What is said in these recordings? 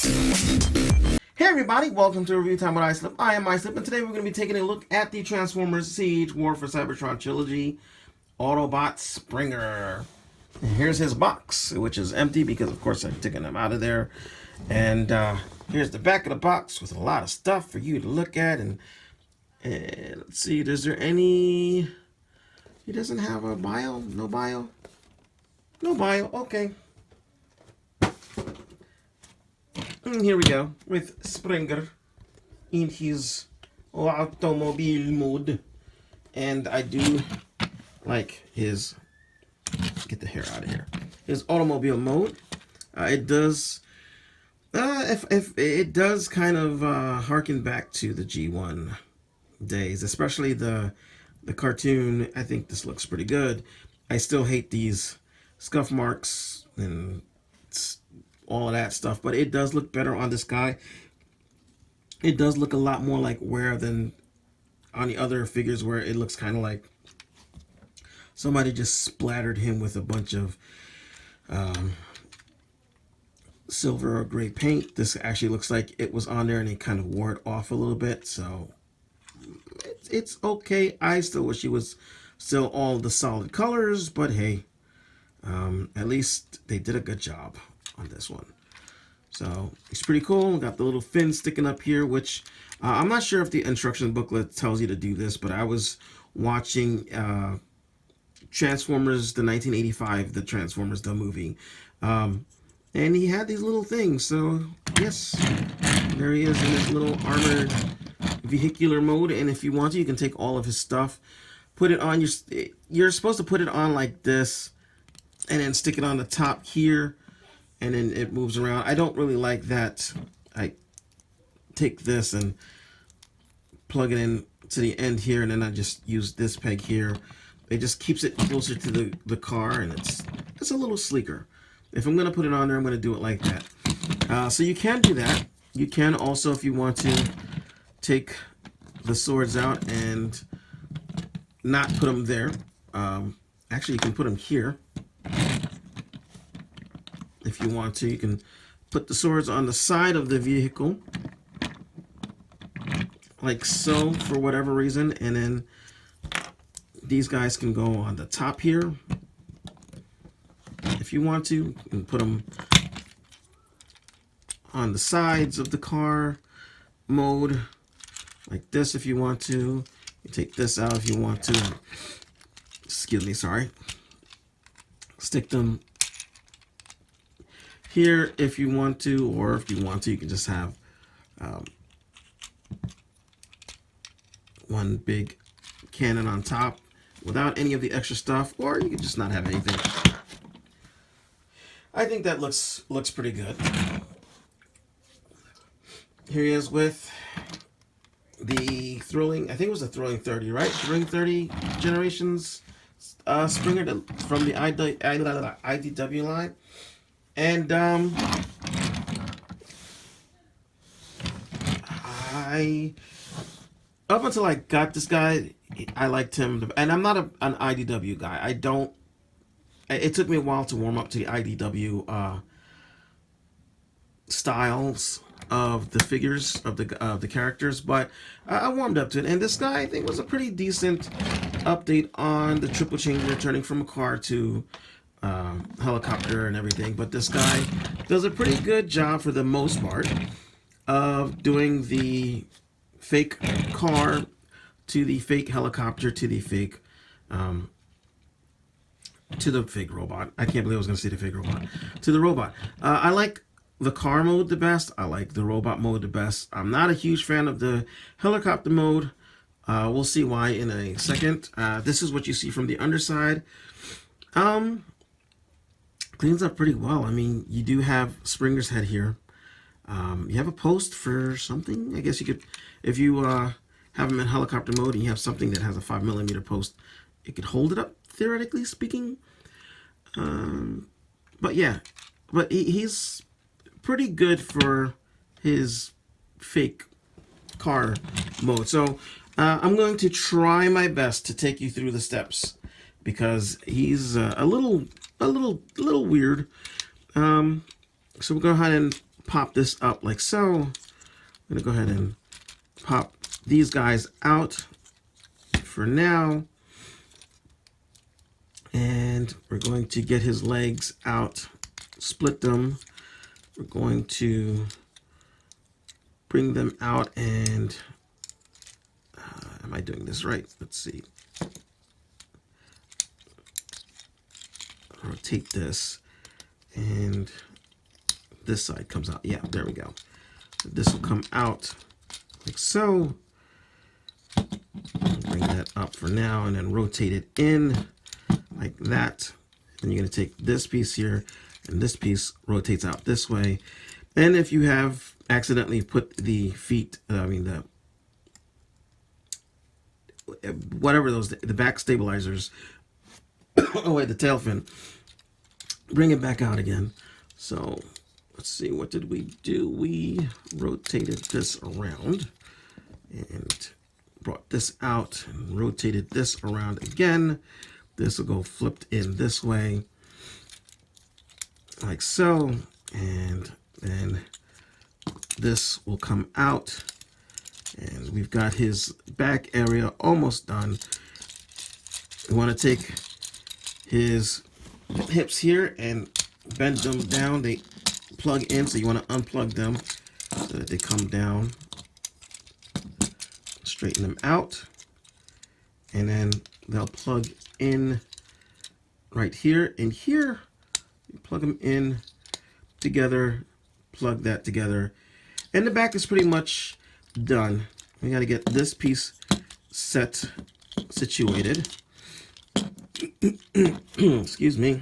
Hey everybody, welcome to Review Time with iSlip. I am iSlip, and today we're going to be taking a look at the Transformers Siege War for Cybertron Trilogy Autobot Springer. And here's his box, which is empty because of course I've taken him out of there. And here's the back of the box with a lot of stuff for you to look at. And let's see, is there any... He doesn't have a bio? No bio? No bio, okay. And here we go with Springer in his automobile mode. And I do like his, get the hair out of here, his automobile mode. It does, if it does kind of harken back to the G1 days, especially the cartoon. I think this looks pretty good. I still hate these scuff marks and all of that stuff, but it does look better on this guy. It does look a lot more like wear than on the other figures, where it looks kind of like somebody just splattered him with a bunch of silver or gray paint. This actually looks like it was on there and it kind of wore it off a little bit, so it's okay. I still wish it was still all the solid colors, but hey, at least they did a good job on this one. So it's pretty cool. Got the little fin sticking up here, which I'm not sure if the instruction booklet tells you to do this, but I was watching Transformers, the 1985, the Transformers, the movie, and he had these little things. So yes, there he is in his little armored vehicular mode. And if you want to, you can take all of his stuff, put it on you're supposed to put it on like this, and then stick it on the top here, and then it moves around. I don't really like that. I take this and plug it in to the end here, and then I just use this peg here. It just keeps it closer to the car, and it's a little sleeker. If I'm gonna put it on there, I'm gonna do it like that. So you can do that. You can also, if you want to, take the swords out and not put them there. Actually, you can put them here. If you want to, you can put the swords on the side of the vehicle, like so, for whatever reason, and then these guys can go on the top here. If you want to, you can put them on the sides of the car mode, like this if you want to. You take this out if you want to. Excuse me, sorry. Stick them here if you want to, or if you want to, you can just have one big cannon on top without any of the extra stuff, or you can just not have anything. I think that looks pretty good. Here he is with the Thrilling, I think it was the Thrilling 30, right? Thrilling 30 Generations Springer from the IDW line. And up until I got this guy, I liked him, and I'm not an IDW guy. It took me a while to warm up to the IDW styles of the figures of the characters, but I warmed up to it. And this guy, I think, was a pretty decent update on the triple chain returning from a car to helicopter and everything. But this guy does a pretty good job for the most part of doing the fake car to the fake helicopter to the fake robot. I can't believe I was going to say the fake robot. To the robot. I like the car mode the best. I like the robot mode the best. I'm not a huge fan of the helicopter mode. We'll see why in a second. This is what you see from the underside. Cleans up pretty well. I mean, you do have Springer's head here. You have a post for something. I guess you could, if you have them in helicopter mode and you have something that has a 5mm post, it could hold it up, theoretically speaking. But yeah, but he's pretty good for his fake car mode. So I'm going to try my best to take you through the steps, because he's a little weird. So we'll go ahead and pop this up like so. I'm going to go ahead and pop these guys out for now. And we're going to get his legs out, split them. We're going to bring them out and am I doing this right? Let's see. Rotate this and this side comes out. Yeah, there we go. So this will come out like so. Bring that up for now and then rotate it in like that. And you're going to take this piece here and this piece rotates out this way. And if you have accidentally put the feet, whatever those, the back stabilizers, oh wait, the tail fin, bring it back out again. So let's see, what did we do? We rotated this around and brought this out and rotated this around again. This will go flipped in this way like so, and then this will come out, and we've got his back area almost done. We want to take his hips here and bend them down. They plug in, so you want to unplug them so that they come down. Straighten them out, and then they'll plug in right here. And here, you plug them in together, plug that together, and the back is pretty much done. We got to get this piece situated. Excuse me.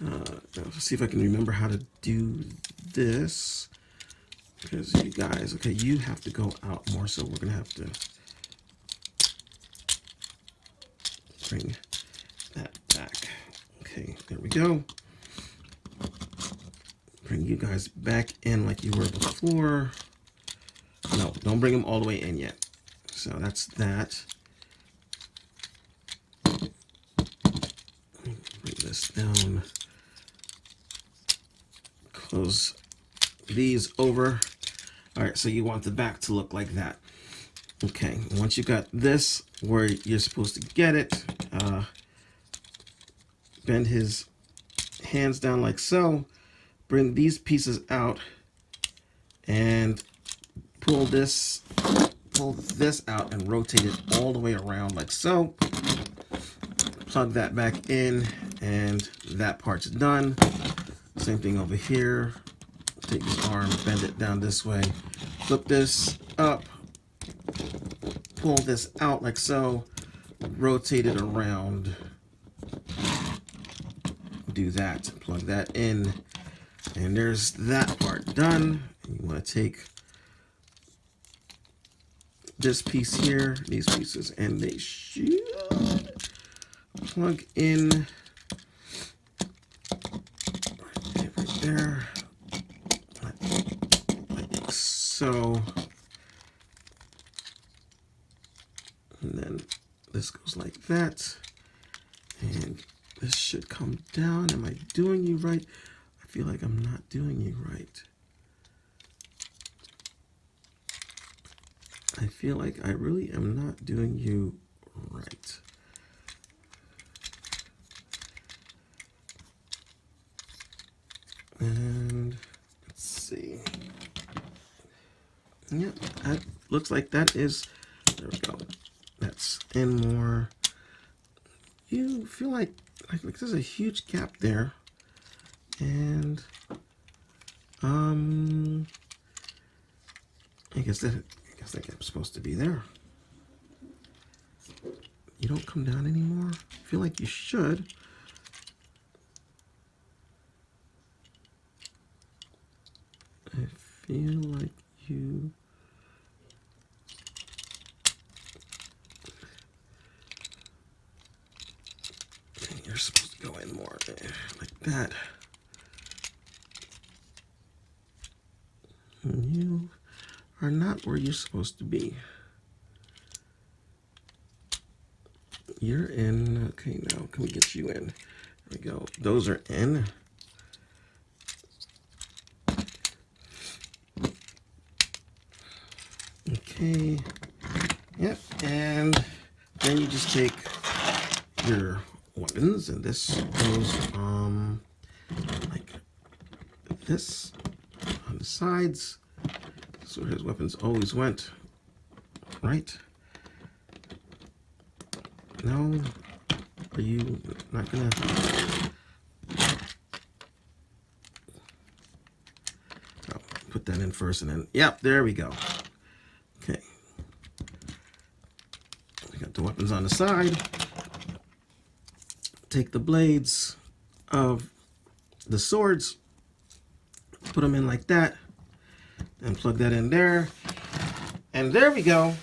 Let's see if I can remember how to do this. Because you guys, okay, you have to go out more, so we're going to have to bring that back. Okay, there we go. Bring you guys back in like you were before. No, don't bring them all the way in yet. So that's that. Bring this down. Close these over. All right, so you want the back to look like that. Okay, once you got this where you're supposed to get it, bend his hands down like so, bring these pieces out and pull this out and rotate it all the way around like so. Plug that back in and that part's done. Same thing over here. Take the arm, bend it down this way, flip this up, pull this out like so, rotate it around, do that, plug that in, and there's that part done. You want to take this piece here, these pieces, and they should plug in right there. So, and then this goes like that, and this should come down. Am I doing you right? I feel like I'm not doing you right. I feel like I really am not doing you right. And let's see. Yeah, that looks like that is, there we go. That's in more. You feel like there's a huge gap there. And I guess that gap's supposed to be there. You don't come down anymore? I feel like you should. I feel like you. You're supposed to go in more there, like that. You are not where you're supposed to be. You're in. Okay, now can we get you in? There we go. Those are in. Okay. Yep. And then you just take your weapons, and this goes like this on the sides. So his weapons always went, right? No, are you not gonna? Oh, put that in first, and then yep, there we go. Okay, we got the weapons on the side. Take the blades of the swords, put them in like that, and plug that in there. And there we go.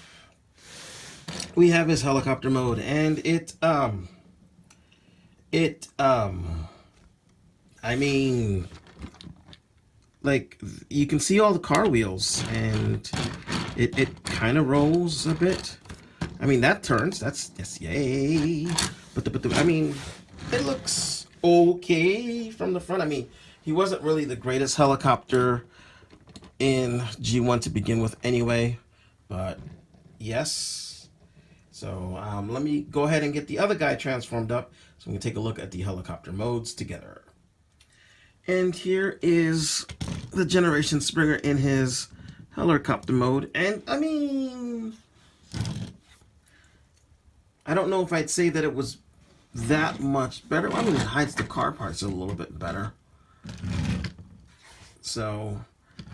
We have his helicopter mode, and I mean, like, you can see all the car wheels, and it kind of rolls a bit. I mean, that turns, that's yay. But I mean, it looks okay from the front. I mean, he wasn't really the greatest helicopter in G1 to begin with anyway, but yes. So let me go ahead and get the other guy transformed up so we can take a look at the helicopter modes together. And here is the Generation Springer in his helicopter mode. And I mean, I don't know if I'd say that it was that much better. I mean, it hides the car parts a little bit better. So,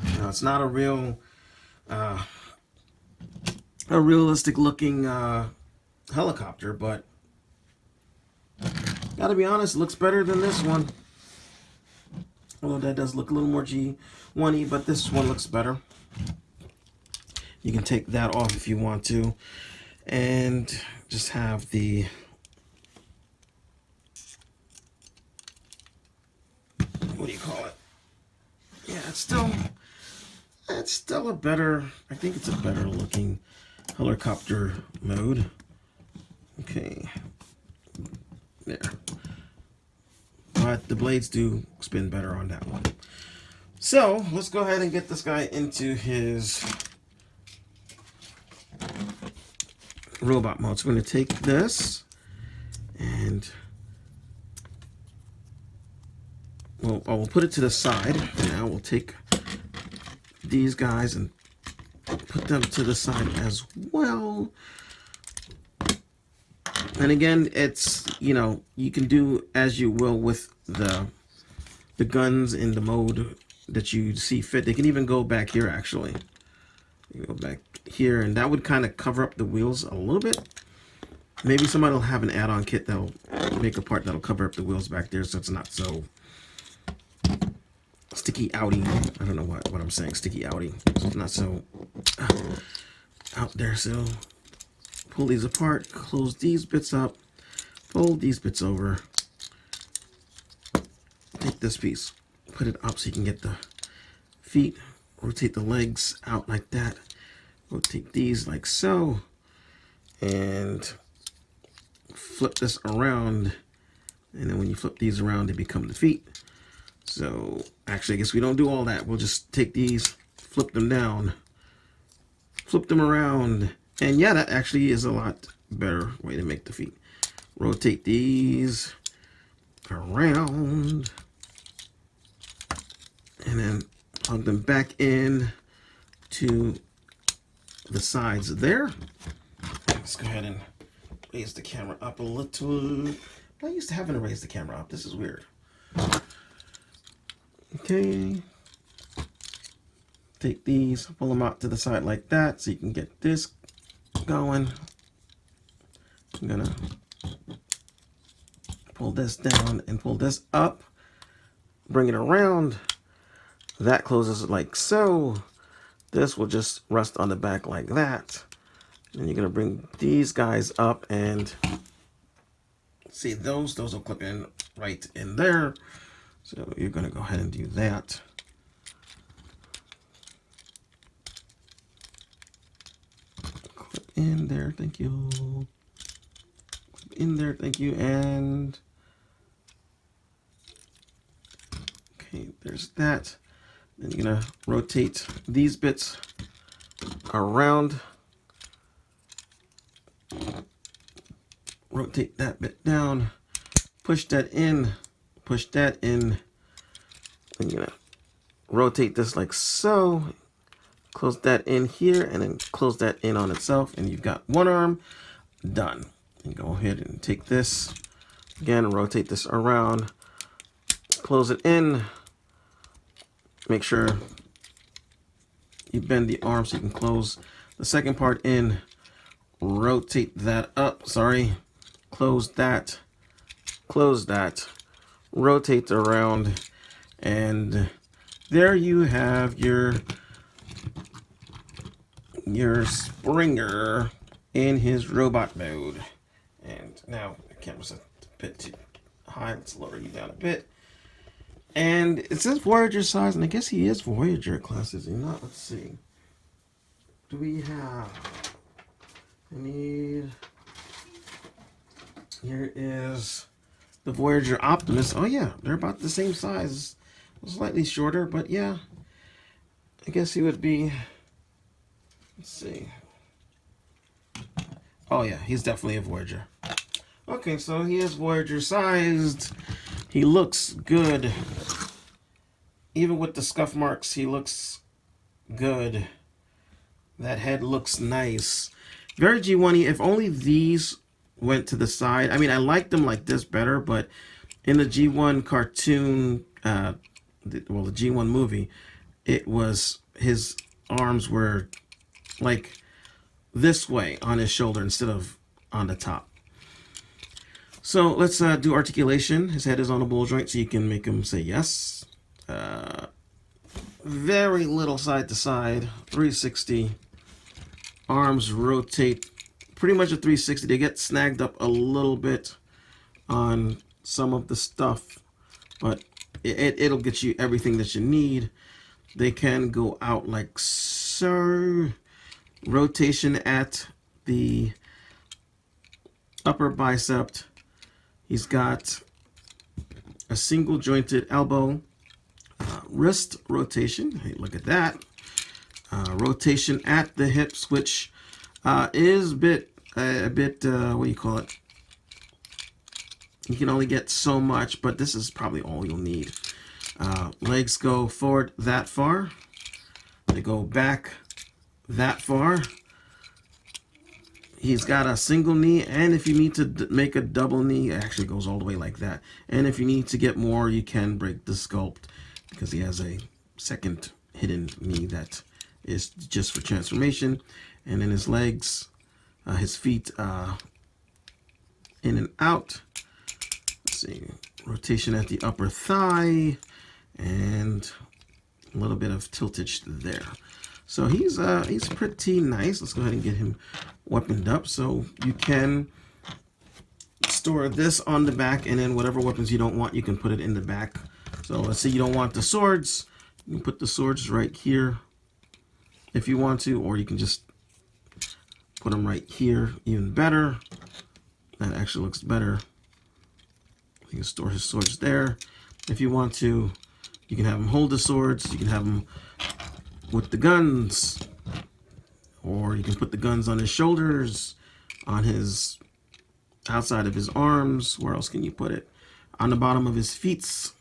you know, it's not a realistic looking helicopter, but gotta be honest, it looks better than this one. Although that does look a little more G1-y, but this one looks better. You can take that off if you want to, and just have the what do you call it? Yeah, it's still a better, I think it's a better looking helicopter mode. Okay, there. But the blades do spin better on that one. So let's go ahead and get this guy into his robot mode. So we're going to take this and we'll put it to the side. Now we'll take these guys and put them to the side as well. And again, it's, you know, you can do as you will with the guns in the mode that you see fit. They can even go back here, actually. You go back here, and that would kind of cover up the wheels a little bit. Maybe somebody will have an add-on kit that'll make a part that'll cover up the wheels back there, so it's not so sticky outy. I don't know what I'm saying, sticky outy. So it's not so out there. So pull these apart, close these bits up, fold these bits over, take this piece, put it up so you can get the feet, rotate the legs out like that, rotate these like so, and flip this around, and then when you flip these around, they become the feet. So actually, I guess we don't do all that. We'll just take these, flip them down, flip them around, and yeah, that actually is a lot better way to make the feet. Rotate these around, and then plug them back in to the sides there. Let's go ahead and raise the camera up a little. I used to having to raise the camera up. This is weird. Okay. Take these, pull them out to the side like that so you can get this going. I'm gonna pull this down and pull this up, bring it around. That closes like so. This will just rest on the back like that. And you're gonna bring these guys up, and see, those will clip in right in there. So you're gonna go ahead and do that. Clip in there, thank you. Clip in there, thank you, and okay, there's that. Then you're gonna rotate these bits around Rotate that bit down, push that in, push that in. And you're gonna rotate this like so. Close that in here, and then close that in on itself, and you've got one arm done. And go ahead and take this again, rotate this around, close it in. Make sure you bend the arm so you can close the second part in. Rotate that up. Sorry, close that, rotate around, and there you have your Springer in his robot mode. And now the camera's a bit too high. Let's lower you down a bit. And it says Voyager size, and I guess he is Voyager class, is he not? Let's see. Do we have? I need. Here is the Voyager Optimus. Oh yeah, they're about the same size, slightly shorter, but yeah. I guess he would be. Let's see. Oh yeah, he's definitely a Voyager. Okay, so he is Voyager sized. He looks good. Even with the scuff marks, he looks good. That head looks nice. Very G1-y. If only these went to the side. I mean, I like them like this better, but in the G1 cartoon, the G1 movie, it was his arms were like this way on his shoulder instead of on the top. So let's do articulation. His head is on a ball joint, so you can make him say yes. Very little side to side, 360. Arms rotate pretty much a 360. They get snagged up a little bit on some of the stuff, but it'll get you everything that you need. They can go out like so. Rotation at the upper bicep. He's got a single jointed elbow. Wrist rotation. Hey, look at that. Rotation at the hips, which is a bit, what do you call it? You can only get so much, but this is probably all you'll need. Legs go forward that far. They go back that far. He's got a single knee, and if you need to make a double knee, it actually goes all the way like that. And if you need to get more, you can break the sculpt because he has a second hidden knee that is just for transformation. And then his legs, his feet in and out. Let's see, rotation at the upper thigh, and a little bit of tiltage there. So he's pretty nice. Let's go ahead and get him weaponed up. So you can store this on the back, and then whatever weapons you don't want, you can put it in the back. So let's say you don't want the swords. You can put the swords right here if you want to, or you can just put them right here, even better. That actually looks better. You can store his swords there. If you want to, you can have him hold the swords. You can have him with the guns, or you can put the guns on his shoulders, on his outside of his arms. Where else can you put it? On the bottom of his feet,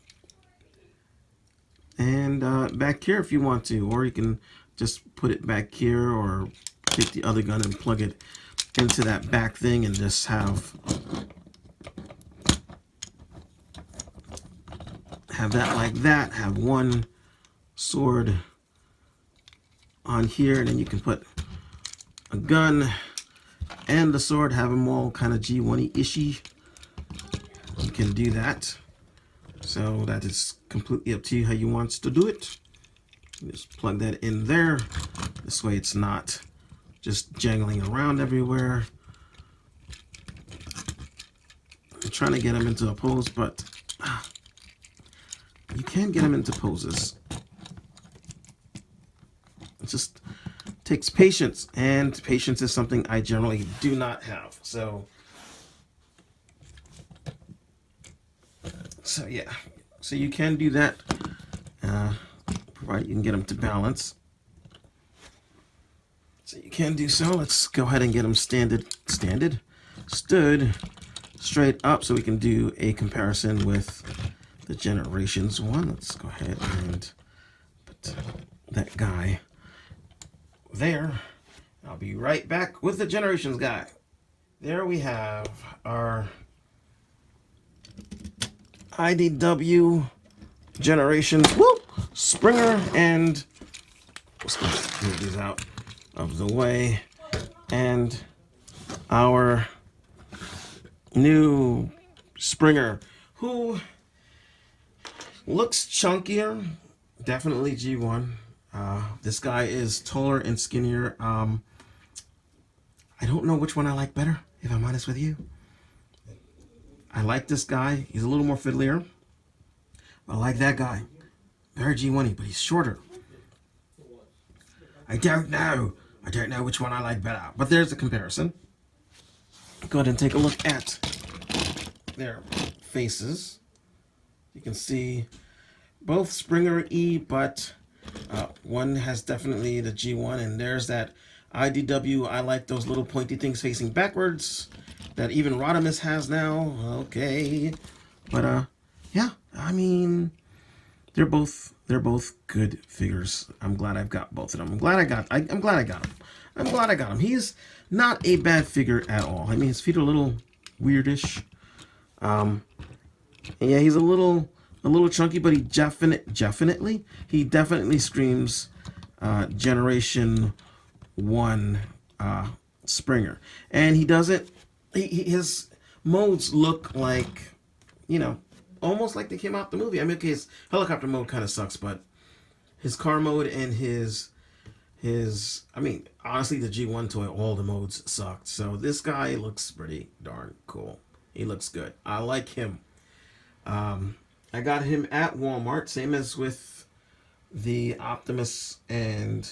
and back here if you want to, or you can just put it back here, or take the other gun and plug it into that back thing and just have that like that. Have one sword on here, and then you can put a gun and the sword, have them all kind of G1-y-ishy. You can do that. So that is completely up to you how you want to do it. Just plug that in there. This way it's not just jangling around everywhere. I'm trying to get him into a pose, but you can get him into poses. It just takes patience, and patience is something I generally do not have. So yeah, so you can do that, provided you can get them to balance. So you can do so. Let's go ahead and get them stood straight up so we can do a comparison with the Generations one. Let's go ahead and put that guy there. I'll be right back with the Generations guy. There we have our IDW Generations Springer, and let's move these out of the way, and our new Springer, who looks chunkier, definitely G1. This guy is taller and skinnier. I don't know which one I like better, if I'm honest with you. I like this guy. He's a little more fiddlier. I like that guy. Very G1-y, but he's shorter. I don't know. I don't know which one I like better. But there's a comparison. Go ahead and take a look at their faces. You can see both Springer E, but one has definitely the G1, and there's that IDW. I like those little pointy things facing backwards that even Rodimus has now. Okay, but yeah, I mean, they're both good figures. I'm glad I've got both of them. I'm glad I got him. He's not a bad figure at all. I mean, his feet are a little weirdish. And yeah, he's a little chunky, but he definitely screams Generation 1 Springer. And he doesn't. His modes look like, you know, almost like they came out the movie. I mean, okay, his helicopter mode kind of sucks, but his car mode and his I mean, honestly, the G1 toy, all the modes sucked. So this guy looks pretty darn cool. He looks good. I like him. I got him at Walmart, same as with the Optimus and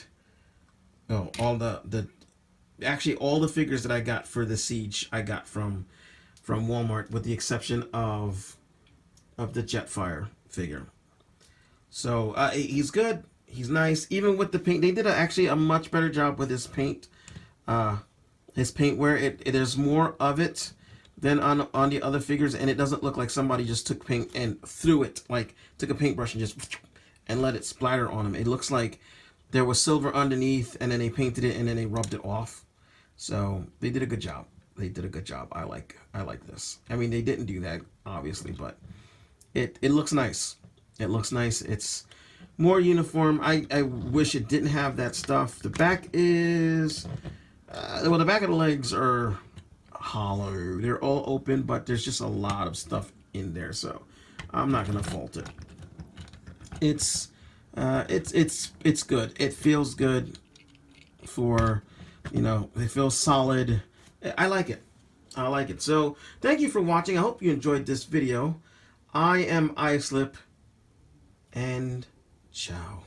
actually all the figures that I got for the Siege I got from Walmart, with the exception of the Jetfire figure. So he's good. He's nice. Even with the paint, they did actually a much better job with his paint. His paint, where there's more of it than on the other figures, and it doesn't look like somebody just took paint and threw it, like took a paintbrush and just and let it splatter on him. It looks like there was silver underneath, and then they painted it, and then they rubbed it off. So they did a good job. I like this. I mean, they didn't do that obviously, but it looks nice. It looks nice. It's more uniform. I wish it didn't have that stuff. The back is well, the back of the legs are hollow. They're all open, but there's just a lot of stuff in there, so I'm not gonna fault it. It's good. It feels good for, you know, it feels solid. I like it. So thank you for watching. I hope you enjoyed this video. I am iSlip, and ciao.